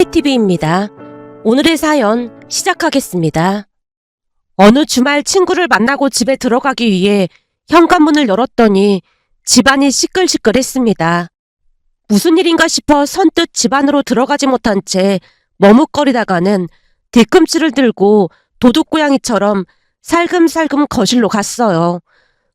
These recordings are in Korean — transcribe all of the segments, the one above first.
아영이TV입니다. 오늘의 사연 시작하겠습니다. 어느 주말 친구를 만나고 집에 들어가기 위해 현관문을 열었더니 집안이 시끌시끌했습니다. 무슨 일인가 싶어 선뜻 집 안으로 들어가지 못한 채 머뭇거리다가는 뒤꿈치를 들고 도둑고양이처럼 살금살금 거실로 갔어요.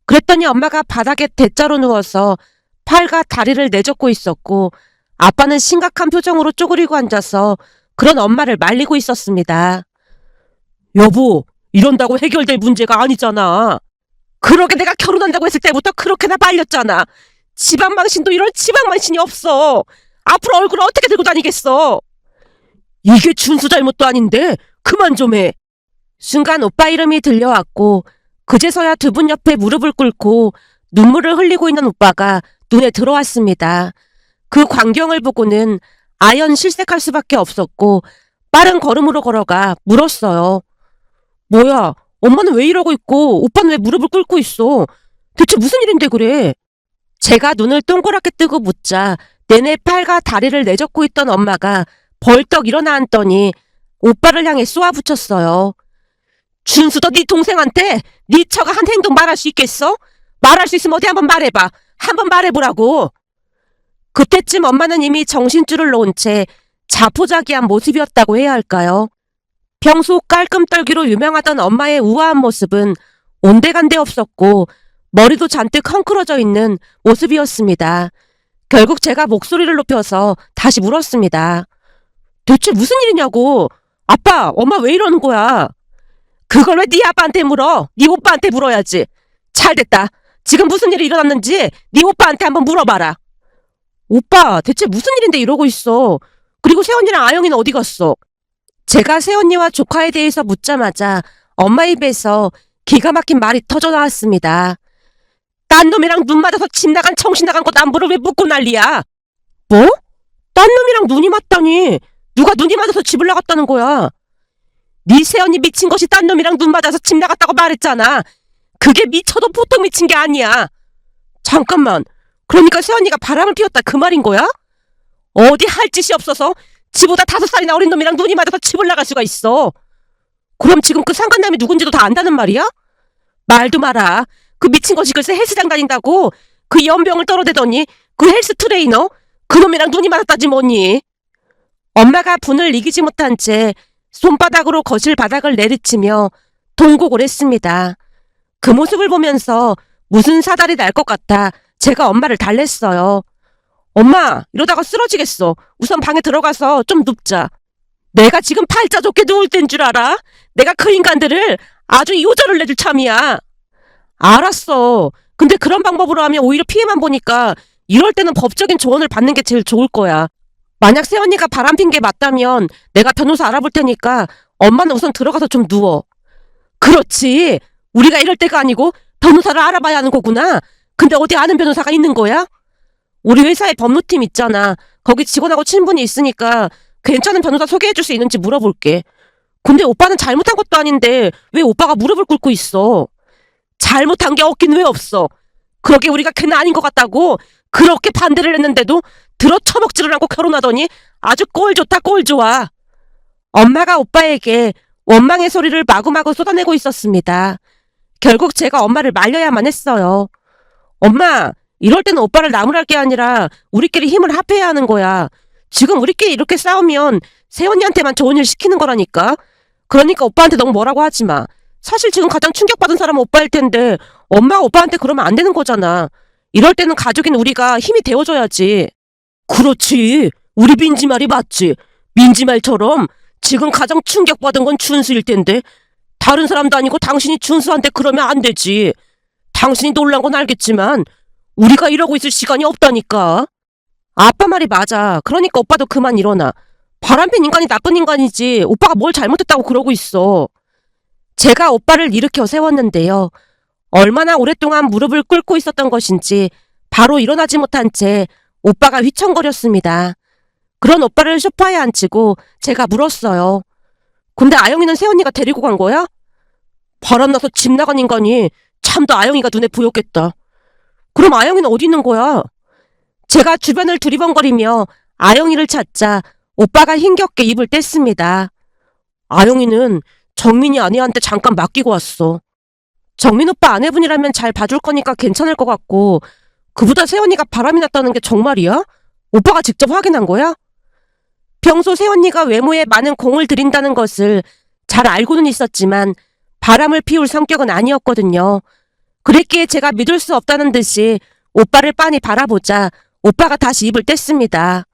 그랬더니 엄마가 바닥에 대자로 누워서 팔과 다리를 내젓고 있었고 아빠는 심각한 표정으로 쪼그리고 앉아서 그런 엄마를 말리고 있었습니다. 여보, 이런다고 해결될 문제가 아니잖아. 그러게 내가 결혼한다고 했을 때부터 그렇게나 말렸잖아. 지방망신도 이런 지방망신이 없어. 앞으로 얼굴을 어떻게 들고 다니겠어. 이게 준수 잘못도 아닌데 그만 좀 해. 순간 오빠 이름이 들려왔고 그제서야 두 분 옆에 무릎을 꿇고 눈물을 흘리고 있는 오빠가 눈에 들어왔습니다. 그 광경을 보고는 아연 실색할 수밖에 없었고 빠른 걸음으로 걸어가 물었어요. 뭐야, 엄마는 왜 이러고 있고 오빠는 왜 무릎을 꿇고 있어? 대체 무슨 일인데 그래? 제가 눈을 동그랗게 뜨고 묻자 내내 팔과 다리를 내젓고 있던 엄마가 벌떡 일어나 앉더니 오빠를 향해 쏘아붙였어요. 준수도 네 동생한테 네 처가 한 행동 말할 수 있겠어? 말할 수 있으면 어디 한번 말해봐. 한번 말해보라고. 그때쯤 엄마는 이미 정신줄을 놓은 채 자포자기한 모습이었다고 해야 할까요? 평소 깔끔 떨기로 유명하던 엄마의 우아한 모습은 온데간데 없었고 머리도 잔뜩 헝클어져 있는 모습이었습니다. 결국 제가 목소리를 높여서 다시 물었습니다. 대체 무슨 일이냐고. 아빠, 엄마 왜 이러는 거야? 그걸 왜 네 아빠한테 물어? 네 오빠한테 물어야지. 잘됐다. 지금 무슨 일이 일어났는지 네 오빠한테 한번 물어봐라. 오빠, 대체 무슨 일인데 이러고 있어? 그리고 새언니랑 아영이는 어디 갔어? 제가 새언니와 조카에 대해서 묻자마자 엄마 입에서 기가 막힌 말이 터져 나왔습니다. 딴 놈이랑 눈 맞아서 집 나간 정신 나간 것 남부를 왜 묻고 난리야? 뭐? 딴 놈이랑 눈이 맞다니? 누가 눈이 맞아서 집을 나갔다는 거야? 네 새언니 미친 것이 딴 놈이랑 눈 맞아서 집 나갔다고 말했잖아. 그게 미쳐도 보통 미친 게 아니야. 잠깐만. 그러니까 새언니가 바람을 피웠다 그 말인 거야? 어디 할 짓이 없어서 지보다 5살이나 어린 놈이랑 눈이 맞아서 집을 나갈 수가 있어. 그럼 지금 그 상간남이 누군지도 다 안다는 말이야? 말도 마라. 그 미친 것이 글쎄 헬스장 다닌다고 그 연병을 떨어대더니 그 헬스 트레이너 그놈이랑 눈이 맞았다지 뭐니. 엄마가 분을 이기지 못한 채 손바닥으로 거실 바닥을 내리치며 통곡을 했습니다. 그 모습을 보면서 무슨 사달이 날 것 같아 제가 엄마를 달랬어요. 엄마, 이러다가 쓰러지겠어. 우선 방에 들어가서 좀 눕자. 내가 지금 팔자 좋게 누울 땐 줄 알아? 내가 그 인간들을 아주 요절을 내줄 참이야. 알았어. 근데 그런 방법으로 하면 오히려 피해만 보니까 이럴 때는 법적인 조언을 받는 게 제일 좋을 거야. 만약 새언니가 바람핀 게 맞다면 내가 변호사 알아볼 테니까 엄마는 우선 들어가서 좀 누워. 그렇지. 우리가 이럴 때가 아니고 변호사를 알아봐야 하는 거구나. 근데 어디 아는 변호사가 있는 거야? 우리 회사에 법무팀 있잖아. 거기 직원하고 친분이 있으니까 괜찮은 변호사 소개해줄 수 있는지 물어볼게. 근데 오빠는 잘못한 것도 아닌데 왜 오빠가 무릎을 꿇고 있어? 잘못한 게 없긴 왜 없어? 그러게 우리가 걔는 아닌 것 같다고 그렇게 반대를 했는데도 들어 처먹지를 않고 결혼하더니 아주 꼴 좋다 꼴 좋아. 엄마가 오빠에게 원망의 소리를 마구마구 쏟아내고 있었습니다. 결국 제가 엄마를 말려야만 했어요. 엄마, 이럴 때는 오빠를 나무랄 게 아니라 우리끼리 힘을 합해야 하는 거야. 지금 우리끼리 이렇게 싸우면 새언니한테만 좋은 일 시키는 거라니까. 그러니까 오빠한테 너무 뭐라고 하지 마. 사실 지금 가장 충격받은 사람은 오빠일 텐데 엄마가 오빠한테 그러면 안 되는 거잖아. 이럴 때는 가족인 우리가 힘이 되어줘야지. 그렇지. 우리 민지 말이 맞지. 민지 말처럼 지금 가장 충격받은 건 준수일 텐데 다른 사람도 아니고 당신이 준수한테 그러면 안 되지. 당신이 놀란 건 알겠지만 우리가 이러고 있을 시간이 없다니까. 아빠 말이 맞아. 그러니까 오빠도 그만 일어나. 바람핀 인간이 나쁜 인간이지 오빠가 뭘 잘못했다고 그러고 있어. 제가 오빠를 일으켜 세웠는데요. 얼마나 오랫동안 무릎을 꿇고 있었던 것인지 바로 일어나지 못한 채 오빠가 휘청거렸습니다. 그런 오빠를 소파에 앉히고 제가 물었어요. 근데 아영이는 새언니가 데리고 간 거야? 바람나서 집 나간 인간이 참도 아영이가 눈에 보였겠다. 그럼 아영이는 어디 있는 거야? 제가 주변을 두리번거리며 아영이를 찾자 오빠가 힘겹게 입을 뗐습니다. 아영이는 정민이 아내한테 잠깐 맡기고 왔어. 정민 오빠 아내분이라면 잘 봐줄 거니까 괜찮을 것 같고 그보다 세언니가 바람이 났다는 게 정말이야? 오빠가 직접 확인한 거야? 평소 세언니가 외모에 많은 공을 들인다는 것을 잘 알고는 있었지만 바람을 피울 성격은 아니었거든요. 그랬기에 제가 믿을 수 없다는 듯이 오빠를 빤히 바라보자 오빠가 다시 입을 뗐습니다.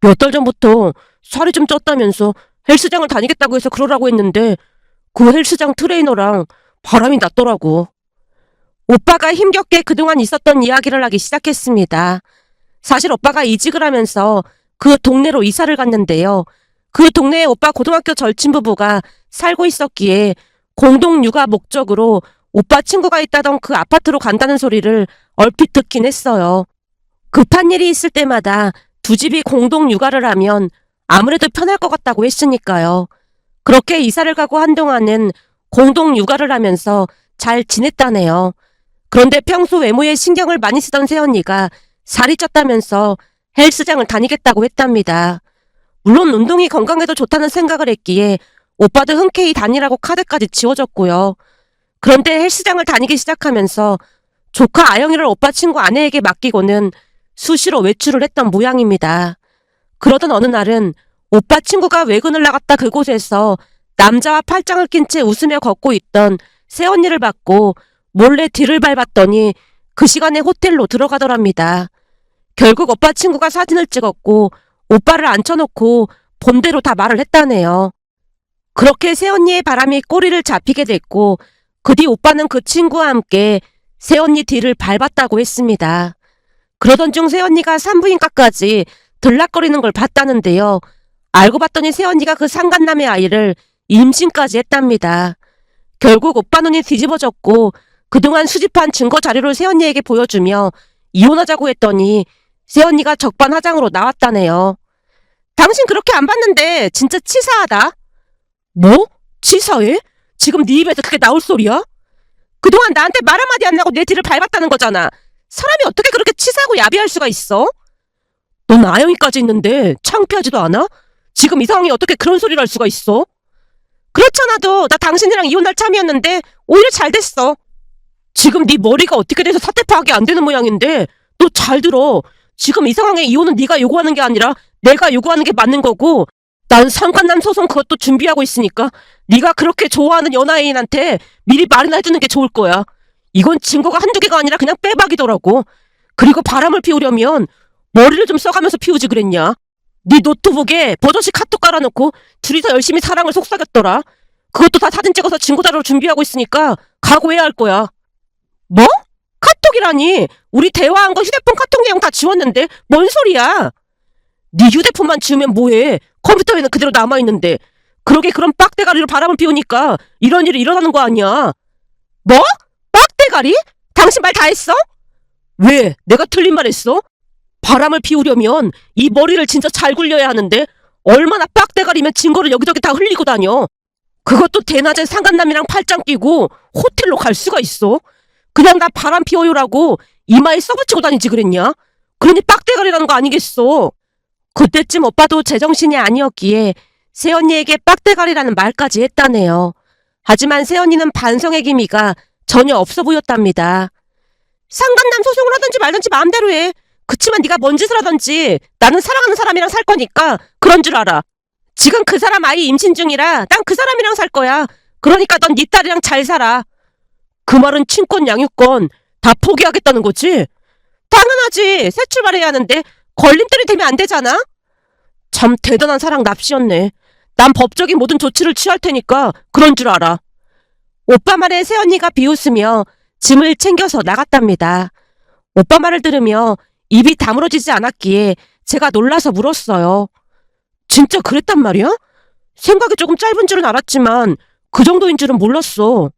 몇 달 전부터 살이 좀 쪘다면서 헬스장을 다니겠다고 해서 그러라고 했는데 그 헬스장 트레이너랑 바람이 났더라고. 오빠가 힘겹게 그동안 있었던 이야기를 하기 시작했습니다. 사실 오빠가 이직을 하면서 그 동네로 이사를 갔는데요. 그 동네에 오빠 고등학교 절친 부부가 살고 있었기에 공동 육아 목적으로 오빠 친구가 있다던 그 아파트로 간다는 소리를 얼핏 듣긴 했어요. 급한 일이 있을 때마다 두 집이 공동 육아를 하면 아무래도 편할 것 같다고 했으니까요. 그렇게 이사를 가고 한동안은 공동 육아를 하면서 잘 지냈다네요. 그런데 평소 외모에 신경을 많이 쓰던 새언니가 살이 쪘다면서 헬스장을 다니겠다고 했답니다. 물론 운동이 건강에도 좋다는 생각을 했기에 오빠도 흔쾌히 다니라고 카드까지 지워줬고요. 그런데 헬스장을 다니기 시작하면서 조카 아영이를 오빠 친구 아내에게 맡기고는 수시로 외출을 했던 모양입니다. 그러던 어느 날은 오빠 친구가 외근을 나갔다 그곳에서 남자와 팔짱을 낀 채 웃으며 걷고 있던 새언니를 봤고 몰래 뒤를 밟았더니 그 시간에 호텔로 들어가더랍니다. 결국 오빠 친구가 사진을 찍었고 오빠를 앉혀놓고 본대로 다 말을 했다네요. 그렇게 새언니의 바람이 꼬리를 잡히게 됐고 그 뒤 오빠는 그 친구와 함께 새언니 뒤를 밟았다고 했습니다. 그러던 중 새언니가 산부인과까지 들락거리는 걸 봤다는데요. 알고 봤더니 새언니가 그 상간남의 아이를 임신까지 했답니다. 결국 오빠 눈이 뒤집어졌고 그동안 수집한 증거 자료를 새언니에게 보여주며 이혼하자고 했더니 새언니가 적반하장으로 나왔다네요. 당신 그렇게 안 봤는데 진짜 치사하다. 뭐? 치사해? 지금 네 입에서 그게 나올 소리야? 그동안 나한테 말 한마디 안 하고 내 뒤를 밟았다는 거잖아. 사람이 어떻게 그렇게 치사하고 야비할 수가 있어? 넌 아영이까지 있는데 창피하지도 않아? 지금 이 상황에 어떻게 그런 소리를 할 수가 있어? 그렇잖아도 나 당신이랑 이혼할 참이었는데 오히려 잘 됐어. 지금 네 머리가 어떻게 돼서 사태 파악이 안 되는 모양인데 너 잘 들어. 지금 이 상황에 이혼은 네가 요구하는 게 아니라 내가 요구하는 게 맞는 거고 난 상간남 소송 그것도 준비하고 있으니까 네가 그렇게 좋아하는 연하인한테 미리 말이나 해주는 게 좋을 거야. 이건 증거가 한두 개가 아니라 그냥 빼박이더라고. 그리고 바람을 피우려면 머리를 좀 써가면서 피우지 그랬냐. 네 노트북에 버젓이 카톡 깔아놓고 둘이서 열심히 사랑을 속삭였더라. 그것도 다 사진 찍어서 증거자료로 준비하고 있으니까 각오해야 할 거야. 뭐? 카톡이라니. 우리 대화한 거 휴대폰 카톡 내용 다 지웠는데 뭔 소리야. 네 휴대폰만 지우면 뭐해. 컴퓨터에는 그대로 남아있는데. 그러게 그런 빡대가리로 바람을 피우니까 이런 일이 일어나는 거 아니야. 뭐? 빡대가리? 당신 말 다 했어? 왜? 내가 틀린 말 했어? 바람을 피우려면 이 머리를 진짜 잘 굴려야 하는데 얼마나 빡대가리면 증거를 여기저기 다 흘리고 다녀. 그것도 대낮에 상간남이랑 팔짱 끼고 호텔로 갈 수가 있어? 그냥 나 바람 피워요라고 이마에 써붙이고 다니지 그랬냐? 그러니 빡대가리라는 거 아니겠어. 그때쯤 오빠도 제정신이 아니었기에 새언니에게 빡대가리라는 말까지 했다네요. 하지만 새언니는 반성의 기미가 전혀 없어 보였답니다. 상간남 소송을 하든지 말든지 마음대로 해. 그치만 네가 뭔 짓을 하든지 나는 사랑하는 사람이랑 살 거니까 그런 줄 알아. 지금 그 사람 아이 임신 중이라 난 그 사람이랑 살 거야. 그러니까 넌 네 딸이랑 잘 살아. 그 말은 친권 양육권 다 포기하겠다는 거지? 당연하지. 새 출발해야 하는데 걸림돌이 되면 안 되잖아. 참 대단한 사랑 납시였네. 난 법적인 모든 조치를 취할 테니까 그런 줄 알아. 오빠 말에 새언니가 비웃으며 짐을 챙겨서 나갔답니다. 오빠 말을 들으며 입이 다물어지지 않았기에 제가 놀라서 물었어요. 진짜 그랬단 말이야? 생각이 조금 짧은 줄은 알았지만 그 정도인 줄은 몰랐어.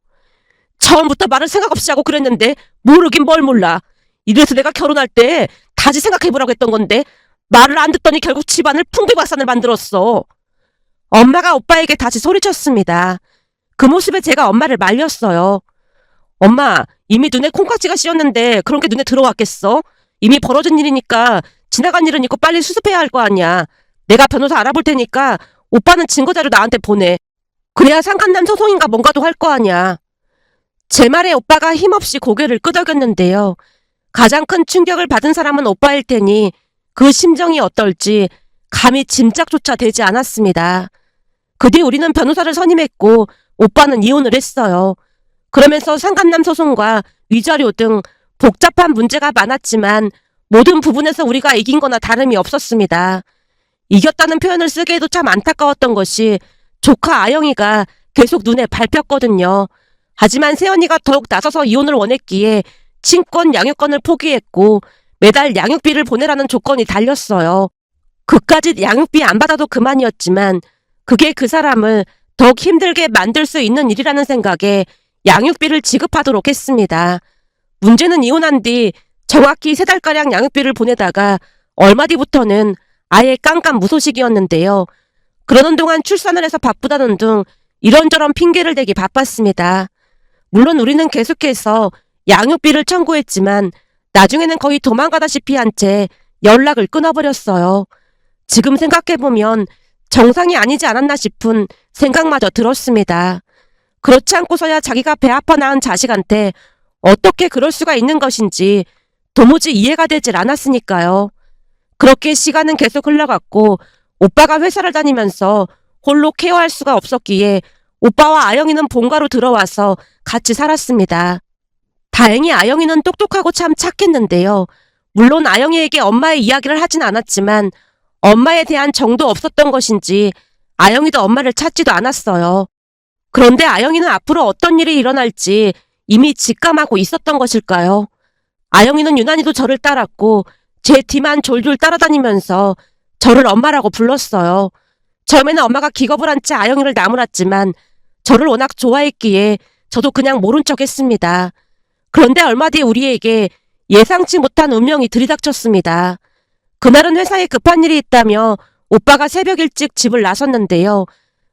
처음부터 말을 생각 없이 하고 그랬는데 모르긴 뭘 몰라. 이래서 내가 결혼할 때 다시 생각해보라고 했던 건데 말을 안 듣더니 결국 집안을 풍비박산을 만들었어. 엄마가 오빠에게 다시 소리쳤습니다. 그 모습에 제가 엄마를 말렸어요. 엄마, 이미 눈에 콩깍지가 씌었는데 그런 게 눈에 들어왔겠어? 이미 벌어진 일이니까 지나간 일은 있고 빨리 수습해야 할 거 아니야. 내가 변호사 알아볼 테니까 오빠는 증거자료 나한테 보내. 그래야 상간남 소송인가 뭔가도 할 거 아니야. 제 말에 오빠가 힘없이 고개를 끄덕였는데요. 가장 큰 충격을 받은 사람은 오빠일 테니 그 심정이 어떨지 감히 짐작조차 되지 않았습니다. 그 뒤 우리는 변호사를 선임했고 오빠는 이혼을 했어요. 그러면서 상간남 소송과 위자료 등 복잡한 문제가 많았지만 모든 부분에서 우리가 이긴 거나 다름이 없었습니다. 이겼다는 표현을 쓰기에도 참 안타까웠던 것이 조카 아영이가 계속 눈에 밟혔거든요. 하지만 새언니가 더욱 나서서 이혼을 원했기에 친권 양육권을 포기했고 매달 양육비를 보내라는 조건이 달렸어요. 그까짓 양육비 안 받아도 그만이었지만 그게 그 사람을 더욱 힘들게 만들 수 있는 일이라는 생각에 양육비를 지급하도록 했습니다. 문제는 이혼한 뒤 정확히 3달가량 양육비를 보내다가 얼마 뒤부터는 아예 깜깜무소식이었는데요. 그러는 동안 출산을 해서 바쁘다는 등 이런저런 핑계를 대기 바빴습니다. 물론 우리는 계속해서 양육비를 청구했지만 나중에는 거의 도망가다시피 한 채 연락을 끊어버렸어요. 지금 생각해보면 정상이 아니지 않았나 싶은 생각마저 들었습니다. 그렇지 않고서야 자기가 배 아파 낳은 자식한테 어떻게 그럴 수가 있는 것인지 도무지 이해가 되질 않았으니까요. 그렇게 시간은 계속 흘러갔고 오빠가 회사를 다니면서 홀로 케어할 수가 없었기에 오빠와 아영이는 본가로 들어와서 같이 살았습니다. 다행히 아영이는 똑똑하고 참 착했는데요. 물론 아영이에게 엄마의 이야기를 하진 않았지만 엄마에 대한 정도 없었던 것인지 아영이도 엄마를 찾지도 않았어요. 그런데 아영이는 앞으로 어떤 일이 일어날지 이미 직감하고 있었던 것일까요? 아영이는 유난히도 저를 따랐고 제 뒤만 졸졸 따라다니면서 저를 엄마라고 불렀어요. 처음에는 엄마가 기겁을 한 채 아영이를 나무랐지만 저를 워낙 좋아했기에 저도 그냥 모른 척 했습니다. 그런데 얼마 뒤 우리에게 예상치 못한 운명이 들이닥쳤습니다. 그날은 회사에 급한 일이 있다며 오빠가 새벽 일찍 집을 나섰는데요.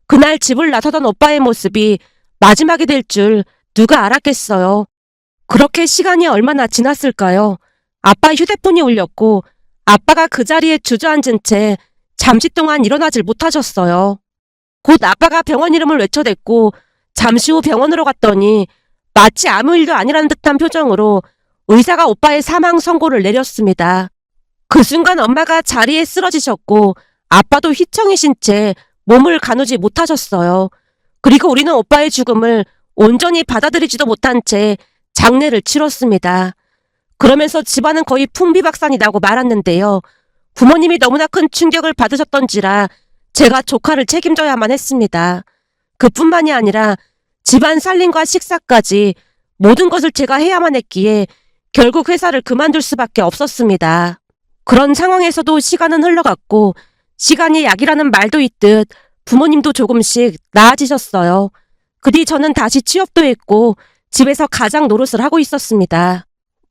그날 집을 나서던 오빠의 모습이 마지막이 될 줄 누가 알았겠어요. 그렇게 시간이 얼마나 지났을까요? 아빠 휴대폰이 울렸고 아빠가 그 자리에 주저앉은 채 잠시 동안 일어나질 못하셨어요. 곧 아빠가 병원 이름을 외쳐댔고 잠시 후 병원으로 갔더니 마치 아무 일도 아니라는 듯한 표정으로 의사가 오빠의 사망 선고를 내렸습니다. 그 순간 엄마가 자리에 쓰러지셨고 아빠도 휘청이신 채 몸을 가누지 못하셨어요. 그리고 우리는 오빠의 죽음을 온전히 받아들이지도 못한 채 장례를 치렀습니다. 그러면서 집안은 거의 풍비박산이 나고 말았는데요. 부모님이 너무나 큰 충격을 받으셨던지라 제가 조카를 책임져야만 했습니다. 그뿐만이 아니라 집안 살림과 식사까지 모든 것을 제가 해야만 했기에 결국 회사를 그만둘 수밖에 없었습니다. 그런 상황에서도 시간은 흘러갔고 시간이 약이라는 말도 있듯 부모님도 조금씩 나아지셨어요. 그 뒤 저는 다시 취업도 했고 집에서 가장 노릇을 하고 있었습니다.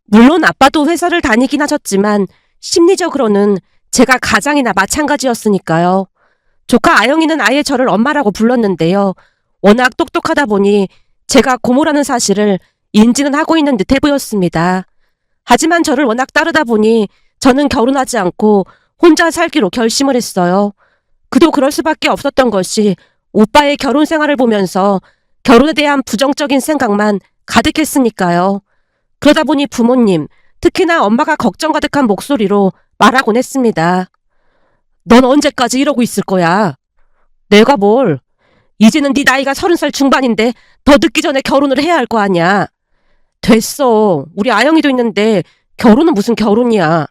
물론 아빠도 회사를 다니긴 하셨지만 심리적으로는 제가 가장이나 마찬가지였으니까요. 조카 아영이는 아예 저를 엄마라고 불렀는데요. 워낙 똑똑하다 보니 제가 고모라는 사실을 인지는 하고 있는 듯해 보였습니다. 하지만 저를 워낙 따르다 보니 저는 결혼하지 않고 혼자 살기로 결심을 했어요. 그도 그럴 수밖에 없었던 것이 오빠의 결혼 생활을 보면서 결혼에 대한 부정적인 생각만 가득했으니까요. 그러다 보니 부모님, 특히나 엄마가 걱정 가득한 목소리로 말하곤 했습니다. 넌 언제까지 이러고 있을 거야? 내가 뭘? 이제는 네 나이가 30살 중반인데 더 늦기 전에 결혼을 해야 할 거 아니야. 됐어. 우리 아영이도 있는데 결혼은 무슨 결혼이야.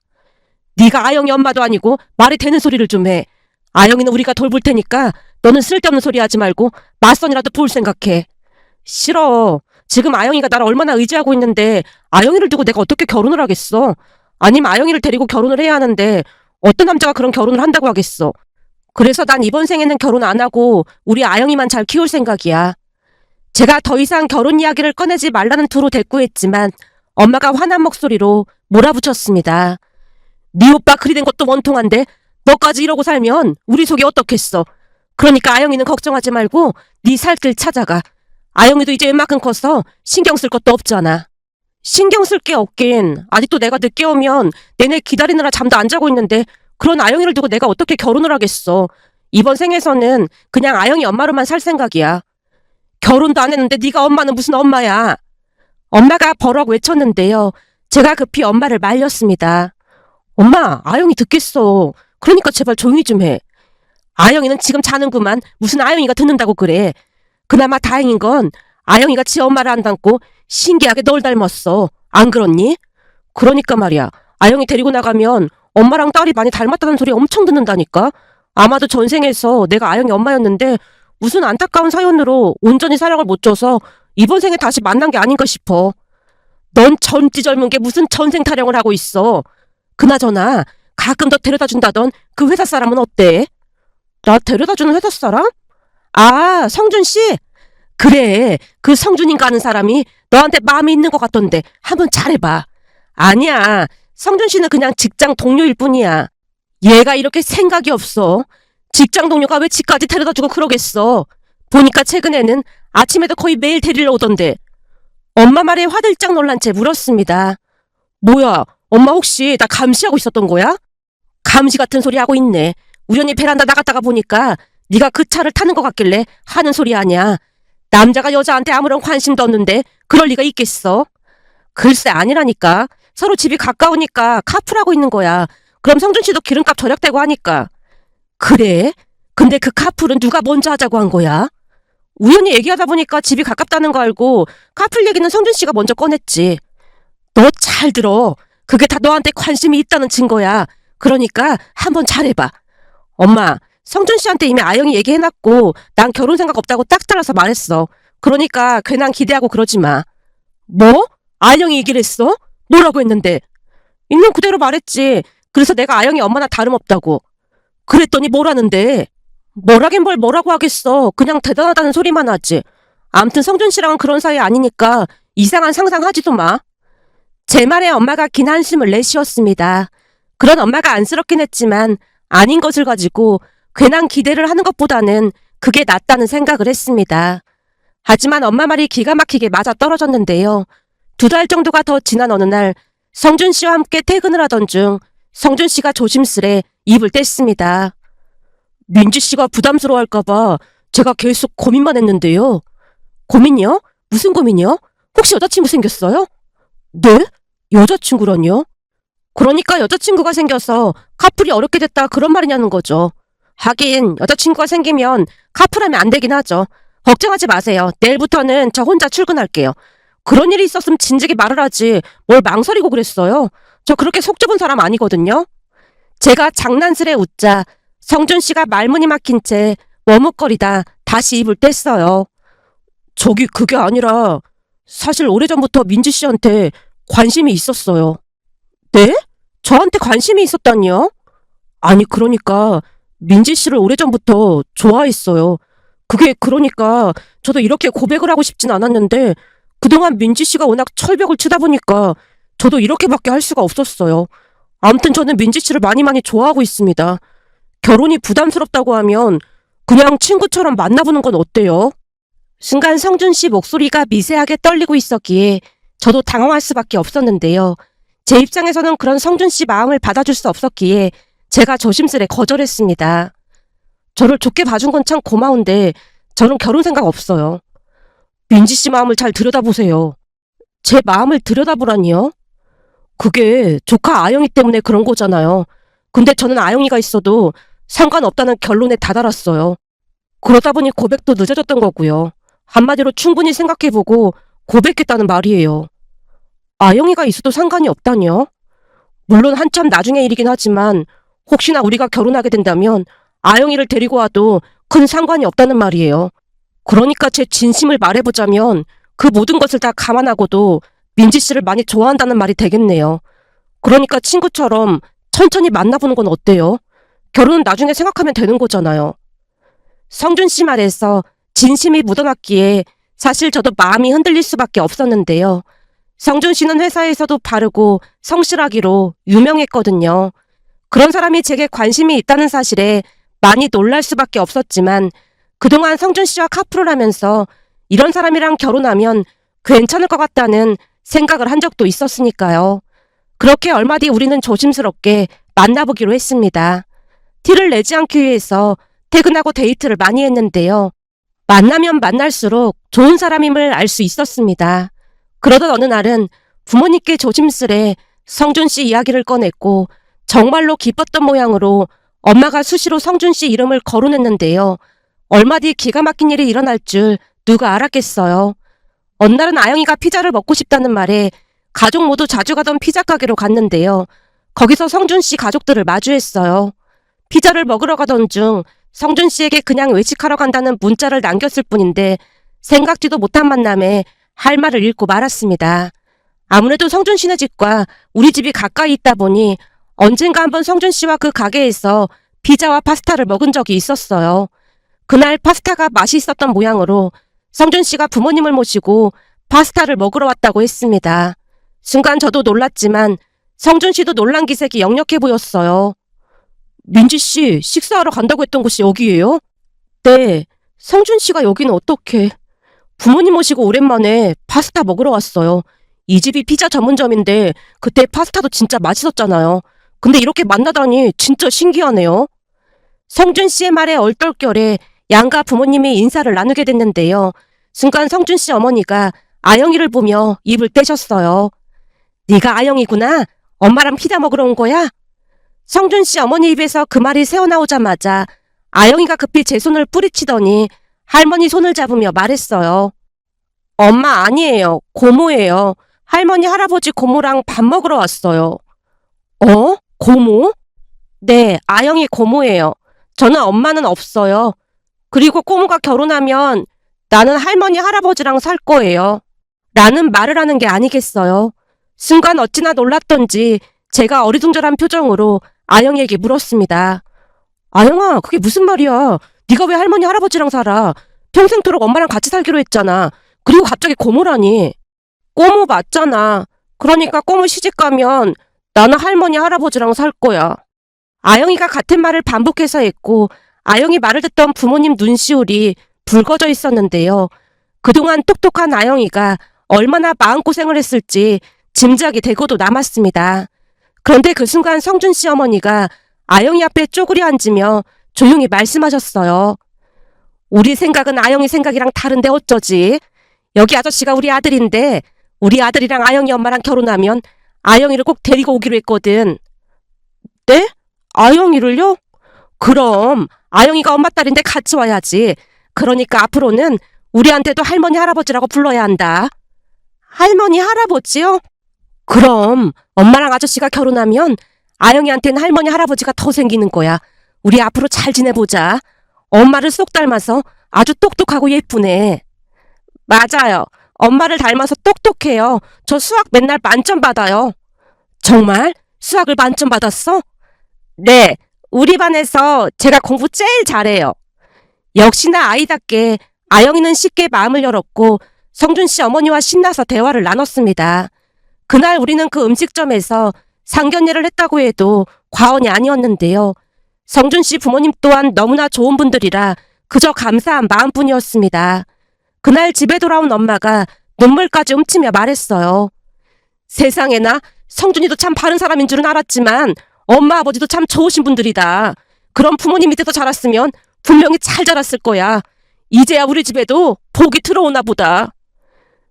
네가 아영이 엄마도 아니고 말이 되는 소리를 좀 해. 아영이는 우리가 돌볼 테니까 너는 쓸데없는 소리 하지 말고 맞선이라도 볼 생각해. 싫어. 지금 아영이가 나를 얼마나 의지하고 있는데 아영이를 두고 내가 어떻게 결혼을 하겠어. 아니면 아영이를 데리고 결혼을 해야 하는데 어떤 남자가 그런 결혼을 한다고 하겠어. 그래서 난 이번 생에는 결혼 안 하고 우리 아영이만 잘 키울 생각이야. 제가 더 이상 결혼 이야기를 꺼내지 말라는 투로 대꾸했지만 엄마가 화난 목소리로 몰아붙였습니다. 네 오빠 그리 된 것도 원통한데 너까지 이러고 살면 우리 속이 어떻겠어. 그러니까 아영이는 걱정하지 말고 네 살 길 찾아가. 아영이도 이제 웬만큼 컸어. 신경 쓸 것도 없잖아. 신경 쓸 게 없긴. 아직도 내가 늦게 오면 내내 기다리느라 잠도 안 자고 있는데 그런 아영이를 두고 내가 어떻게 결혼을 하겠어. 이번 생에서는 그냥 아영이 엄마로만 살 생각이야. 결혼도 안 했는데 네가 엄마는 무슨 엄마야. 엄마가 버럭 외쳤는데요. 제가 급히 엄마를 말렸습니다. 엄마, 아영이 듣겠어. 그러니까 제발 조용히 좀 해. 아영이는 지금 자는구만. 무슨 아영이가 듣는다고 그래. 그나마 다행인 건 아영이가 지 엄마를 안 닮고 신기하게 널 닮았어. 안 그렇니? 그러니까 말이야. 아영이 데리고 나가면 엄마랑 딸이 많이 닮았다는 소리 엄청 듣는다니까. 아마도 전생에서 내가 아영이 엄마였는데 무슨 안타까운 사연으로 온전히 사랑을 못 줘서 이번 생에 다시 만난 게 아닌가 싶어. 넌 젊지 젊은 게 무슨 전생 타령을 하고 있어. 그나저나 가끔 더 데려다 준다던 그 회사 사람은 어때? 나 데려다 주는 회사 사람? 아, 성준 씨? 그래, 그 성준인가 하는 사람이 너한테 마음이 있는 것 같던데 한번 잘해봐. 아니야, 성준 씨는 그냥 직장 동료일 뿐이야. 얘가 이렇게 생각이 없어. 직장 동료가 왜 집까지 데려다 주고 그러겠어. 보니까 최근에는 아침에도 거의 매일 데리러 오던데. 엄마 말에 화들짝 놀란 채 물었습니다. 뭐야, 엄마 혹시 나 감시하고 있었던 거야? 감시 같은 소리 하고 있네. 우연히 베란다 나갔다가 보니까 네가 그 차를 타는 것 같길래 하는 소리 아니야. 남자가 여자한테 아무런 관심도 없는데 그럴 리가 있겠어? 글쎄 아니라니까. 서로 집이 가까우니까 카풀하고 있는 거야. 그럼 성준 씨도 기름값 절약되고 하니까. 그래? 근데 그 카풀은 누가 먼저 하자고 한 거야? 우연히 얘기하다 보니까 집이 가깝다는 거 알고 카풀 얘기는 성준 씨가 먼저 꺼냈지. 너 잘 들어. 그게 다 너한테 관심이 있다는 증거야. 그러니까 한번 잘해봐. 엄마, 성준 씨한테 이미 아영이 얘기해놨고 난 결혼 생각 없다고 딱 잘라서 말했어. 그러니까 괜한 기대하고 그러지 마. 뭐? 아영이 얘기를 했어? 뭐라고 했는데? 있는 그대로 말했지. 그래서 내가 아영이 엄마나 다름없다고. 그랬더니 뭐라는데? 뭐라긴 뭘 뭐라고 하겠어. 그냥 대단하다는 소리만 하지. 암튼 성준 씨랑은 그런 사이 아니니까 이상한 상상하지도 마. 제 말에 엄마가 긴 한숨을 내쉬었습니다. 그런 엄마가 안쓰럽긴 했지만 아닌 것을 가지고 괜한 기대를 하는 것보다는 그게 낫다는 생각을 했습니다. 하지만 엄마 말이 기가 막히게 맞아 떨어졌는데요. 2달 정도가 더 지난 어느 날 성준 씨와 함께 퇴근을 하던 중 성준 씨가 조심스레 입을 뗐습니다. 민지 씨가 부담스러워할까봐 제가 계속 고민만 했는데요. 고민이요? 무슨 고민이요? 혹시 여자친구 생겼어요? 네? 여자친구라뇨? 그러니까 여자친구가 생겨서 카풀이 어렵게 됐다 그런 말이냐는 거죠. 하긴 여자친구가 생기면 카풀하면 안 되긴 하죠. 걱정하지 마세요. 내일부터는 저 혼자 출근할게요. 그런 일이 있었으면 진즉에 말을 하지 뭘 망설이고 그랬어요. 저 그렇게 속 좁은 사람 아니거든요. 제가 장난스레 웃자 성준 씨가 말문이 막힌 채 머뭇거리다 다시 입을 뗐어요. 저기 그게 아니라 사실 오래전부터 민지 씨한테 관심이 있었어요. 네? 저한테 관심이 있었다니요? 아니 그러니까 민지 씨를 오래전부터 좋아했어요. 그게 그러니까 저도 이렇게 고백을 하고 싶진 않았는데 그동안 민지 씨가 워낙 철벽을 치다 보니까 저도 이렇게밖에 할 수가 없었어요. 아무튼 저는 민지 씨를 많이 좋아하고 있습니다. 결혼이 부담스럽다고 하면 그냥 친구처럼 만나보는 건 어때요? 순간 성준 씨 목소리가 미세하게 떨리고 있었기에 저도 당황할 수밖에 없었는데요. 제 입장에서는 그런 성준 씨 마음을 받아줄 수 없었기에 제가 조심스레 거절했습니다. 저를 좋게 봐준 건 참 고마운데 저는 결혼 생각 없어요. 민지 씨 마음을 잘 들여다보세요. 제 마음을 들여다보라니요? 그게 조카 아영이 때문에 그런 거잖아요. 근데 저는 아영이가 있어도 상관없다는 결론에 다다랐어요. 그러다 보니 고백도 늦어졌던 거고요. 한마디로 충분히 생각해보고 고백했다는 말이에요. 아영이가 있어도 상관이 없다니요? 물론 한참 나중의 일이긴 하지만 혹시나 우리가 결혼하게 된다면 아영이를 데리고 와도 큰 상관이 없다는 말이에요. 그러니까 제 진심을 말해보자면 그 모든 것을 다 감안하고도 민지 씨를 많이 좋아한다는 말이 되겠네요. 그러니까 친구처럼 천천히 만나보는 건 어때요? 결혼은 나중에 생각하면 되는 거잖아요. 성준 씨 말에서 진심이 묻어났기에 사실 저도 마음이 흔들릴 수밖에 없었는데요. 성준 씨는 회사에서도 바르고 성실하기로 유명했거든요. 그런 사람이 제게 관심이 있다는 사실에 많이 놀랄 수밖에 없었지만 그동안 성준 씨와 카풀을 하면서 이런 사람이랑 결혼하면 괜찮을 것 같다는 생각을 한 적도 있었으니까요. 그렇게 얼마 뒤 우리는 조심스럽게 만나보기로 했습니다. 티를 내지 않기 위해서 퇴근하고 데이트를 많이 했는데요. 만나면 만날수록 좋은 사람임을 알 수 있었습니다. 그러던 어느 날은 부모님께 조심스레 성준 씨 이야기를 꺼냈고 정말로 기뻤던 모양으로 엄마가 수시로 성준 씨 이름을 거론했는데요. 얼마 뒤 기가 막힌 일이 일어날 줄 누가 알았겠어요. 어느 날은 아영이가 피자를 먹고 싶다는 말에 가족 모두 자주 가던 피자 가게로 갔는데요. 거기서 성준 씨 가족들을 마주했어요. 피자를 먹으러 가던 중 성준 씨에게 그냥 외식하러 간다는 문자를 남겼을 뿐인데 생각지도 못한 만남에 할 말을 잃고 말았습니다. 아무래도 성준 씨네 집과 우리 집이 가까이 있다 보니 언젠가 한번 성준 씨와 그 가게에서 피자와 파스타를 먹은 적이 있었어요. 그날 파스타가 맛이 있었던 모양으로 성준 씨가 부모님을 모시고 파스타를 먹으러 왔다고 했습니다. 순간 저도 놀랐지만 성준 씨도 놀란 기색이 역력해 보였어요. 민지 씨, 식사하러 간다고 했던 곳이 여기예요? 네. 성준 씨가 여기는 어떻게? 부모님 모시고 오랜만에 파스타 먹으러 왔어요. 이 집이 피자 전문점인데 그때 파스타도 진짜 맛있었잖아요. 근데 이렇게 만나다니 진짜 신기하네요. 성준 씨의 말에 얼떨결에 양가 부모님이 인사를 나누게 됐는데요. 순간 성준 씨 어머니가 아영이를 보며 입을 떼셨어요. 네가 아영이구나. 엄마랑 피자 먹으러 온 거야? 성준 씨 어머니 입에서 그 말이 새어나오자마자 아영이가 급히 제 손을 뿌리치더니 할머니 손을 잡으며 말했어요. 엄마 아니에요. 고모예요. 할머니, 할아버지, 고모랑 밥 먹으러 왔어요. 어? 고모? 네, 아영이 고모예요. 저는 엄마는 없어요. 그리고 고모가 결혼하면 나는 할머니, 할아버지랑 살 거예요. 라는 말을 하는 게 아니겠어요. 순간 어찌나 놀랐던지 제가 어리둥절한 표정으로 아영이에게 물었습니다. 아영아, 그게 무슨 말이야? 네가 왜 할머니, 할아버지랑 살아? 평생토록 엄마랑 같이 살기로 했잖아. 그리고 갑자기 고모라니. 고모 맞잖아. 그러니까 고모 시집가면 나는 할머니, 할아버지랑 살 거야. 아영이가 같은 말을 반복해서 했고 아영이 말을 듣던 부모님 눈시울이 붉어져 있었는데요. 그동안 똑똑한 아영이가 얼마나 마음고생을 했을지 짐작이 되고도 남았습니다. 그런데 그 순간 성준 씨 어머니가 아영이 앞에 쪼그려 앉으며 조용히 말씀하셨어요. 우리 생각은 아영이 생각이랑 다른데 어쩌지? 여기 아저씨가 우리 아들인데 우리 아들이랑 아영이 엄마랑 결혼하면 아영이를 꼭 데리고 오기로 했거든. 네? 아영이를요? 그럼 아영이가 엄마 딸인데 같이 와야지. 그러니까 앞으로는 우리한테도 할머니 할아버지라고 불러야 한다. 할머니 할아버지요? 그럼 엄마랑 아저씨가 결혼하면 아영이한테는 할머니 할아버지가 더 생기는 거야. 우리 앞으로 잘 지내보자. 엄마를 쏙 닮아서 아주 똑똑하고 예쁘네. 맞아요. 엄마를 닮아서 똑똑해요. 저 수학 맨날 만점 받아요. 정말? 수학을 만점 받았어? 네. 우리 반에서 제가 공부 제일 잘해요. 역시나 아이답게 아영이는 쉽게 마음을 열었고 성준 씨 어머니와 신나서 대화를 나눴습니다. 그날 우리는 그 음식점에서 상견례를 했다고 해도 과언이 아니었는데요. 성준 씨 부모님 또한 너무나 좋은 분들이라 그저 감사한 마음뿐이었습니다. 그날 집에 돌아온 엄마가 눈물까지 훔치며 말했어요. 세상에나 성준이도 참 바른 사람인 줄은 알았지만 엄마 아버지도 참 좋으신 분들이다. 그런 부모님 밑에서 자랐으면 분명히 잘 자랐을 거야. 이제야 우리 집에도 복이 들어오나 보다.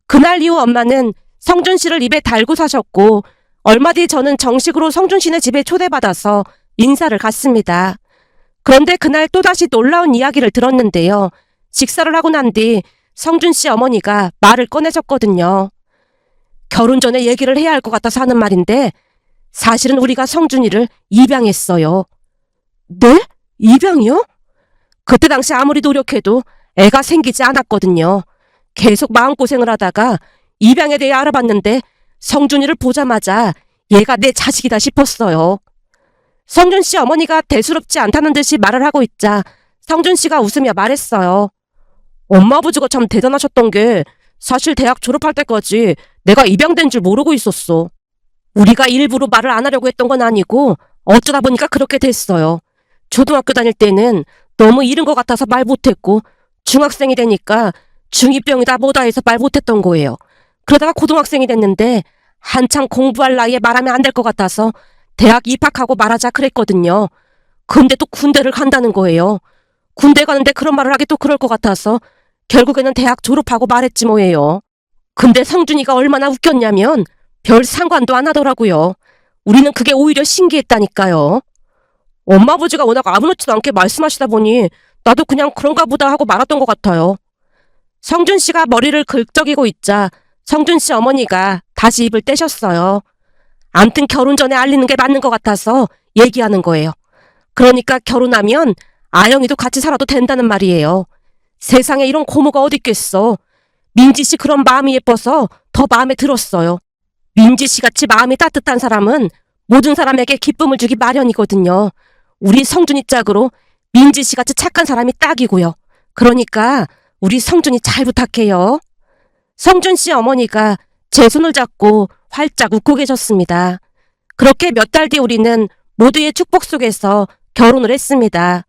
그날 이후 엄마는 성준 씨를 입에 달고 사셨고 얼마 뒤 저는 정식으로 성준 씨네 집에 초대받아서 인사를 갔습니다. 그런데 그날 또다시 놀라운 이야기를 들었는데요. 식사를 하고 난 뒤 성준 씨 어머니가 말을 꺼내셨거든요. 결혼 전에 얘기를 해야 할 것 같아서 하는 말인데 사실은 우리가 성준이를 입양했어요. 네? 입양이요? 그때 당시 아무리 노력해도 애가 생기지 않았거든요. 계속 마음고생을 하다가 입양에 대해 알아봤는데 성준이를 보자마자 얘가 내 자식이다 싶었어요. 성준 씨 어머니가 대수롭지 않다는 듯이 말을 하고 있자 성준 씨가 웃으며 말했어요. 엄마 아버지가 참 대단하셨던 게 사실 대학 졸업할 때까지 내가 입양된 줄 모르고 있었어. 우리가 일부러 말을 안 하려고 했던 건 아니고 어쩌다 보니까 그렇게 됐어요. 초등학교 다닐 때는 너무 이른 것 같아서 말 못했고 중학생이 되니까 중2병이다 뭐다 해서 말 못했던 거예요. 그러다가 고등학생이 됐는데 한창 공부할 나이에 말하면 안 될 것 같아서 대학 입학하고 말하자 그랬거든요. 근데 또 군대를 간다는 거예요. 군대 가는데 그런 말을 하기 또 그럴 것 같아서 결국에는 대학 졸업하고 말했지 뭐예요. 근데 성준이가 얼마나 웃겼냐면 별 상관도 안 하더라고요. 우리는 그게 오히려 신기했다니까요. 엄마 아버지가 워낙 아무렇지도 않게 말씀하시다 보니 나도 그냥 그런가 보다 하고 말았던 것 같아요. 성준 씨가 머리를 긁적이고 있자 성준 씨 어머니가 다시 입을 떼셨어요. 암튼 결혼 전에 알리는 게 맞는 것 같아서 얘기하는 거예요. 그러니까 결혼하면 아영이도 같이 살아도 된다는 말이에요. 세상에 이런 고모가 어디 있겠어. 민지 씨 그런 마음이 예뻐서 더 마음에 들었어요. 민지 씨 같이 마음이 따뜻한 사람은 모든 사람에게 기쁨을 주기 마련이거든요. 우리 성준이 짝으로 민지 씨 같이 착한 사람이 딱이고요. 그러니까 우리 성준이 잘 부탁해요. 성준 씨 어머니가 제 손을 잡고 활짝 웃고 계셨습니다. 그렇게 몇 달 뒤 우리는 모두의 축복 속에서 결혼을 했습니다.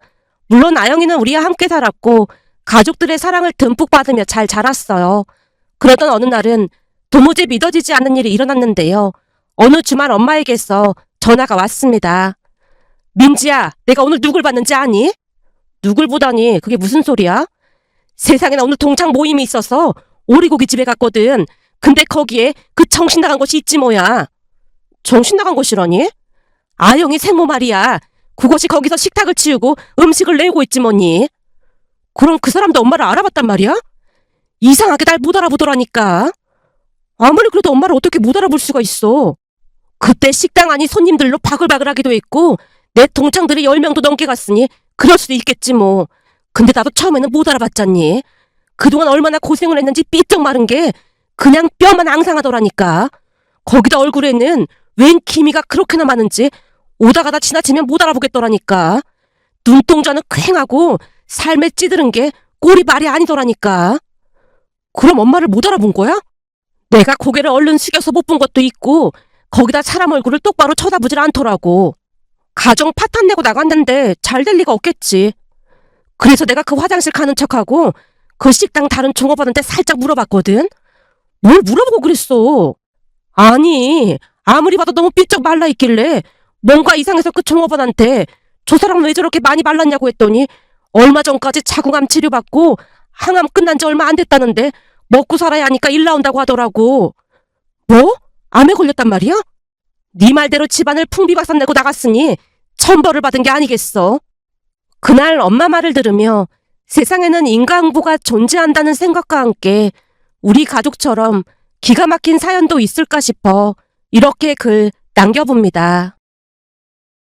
물론 아영이는 우리와 함께 살았고 가족들의 사랑을 듬뿍 받으며 잘 자랐어요. 그러던 어느 날은 도무지 믿어지지 않는 일이 일어났는데요. 어느 주말 엄마에게서 전화가 왔습니다. 민지야, 내가 오늘 누굴 봤는지 아니? 누굴 보다니 그게 무슨 소리야? 세상에나 오늘 동창 모임이 있어서 오리고기 집에 갔거든. 근데 거기에 그 정신 나간 것이 있지 뭐야. 정신 나간 것이라니? 아영이 생모 말이야. 그것이 거기서 식탁을 치우고 음식을 내고 있지 뭐니. 그럼 그 사람도 엄마를 알아봤단 말이야? 이상하게 날 못 알아보더라니까. 아무리 그래도 엄마를 어떻게 못 알아볼 수가 있어. 그때 식당 안이 손님들로 바글바글하기도 했고 내 동창들이 10명도 넘게 갔으니 그럴 수도 있겠지 뭐. 근데 나도 처음에는 못 알아봤잖니. 그동안 얼마나 고생을 했는지 삐쩍 마른 게 그냥 뼈만 앙상하더라니까. 거기다 얼굴에는 웬 기미가 그렇게나 많은지 오다 가다 지나치면 못 알아보겠더라니까. 눈동자는 퀭하고 삶에 찌드른 게 꼴이 말이 아니더라니까. 그럼 엄마를 못 알아본 거야? 내가 고개를 얼른 숙여서 못 본 것도 있고 거기다 사람 얼굴을 똑바로 쳐다보질 않더라고. 가정 파탄 내고 나갔는데 잘 될 리가 없겠지. 그래서 내가 그 화장실 가는 척하고 그 식당 다른 종업원한테 살짝 물어봤거든. 뭘 물어보고 그랬어. 아니, 아무리 봐도 너무 삐쩍 말라있길래 뭔가 이상해서 그 종업원한테 저 사람은 왜 저렇게 많이 말랐냐고 했더니 얼마 전까지 자궁암 치료받고 항암 끝난 지 얼마 안 됐다는데 먹고 살아야 하니까 일 나온다고 하더라고. 뭐? 암에 걸렸단 말이야? 네 말대로 집안을 풍비박산 내고 나갔으니 천벌을 받은 게 아니겠어. 그날 엄마 말을 들으며 세상에는 인과응보가 존재한다는 생각과 함께 우리 가족처럼 기가 막힌 사연도 있을까 싶어 이렇게 글 남겨봅니다.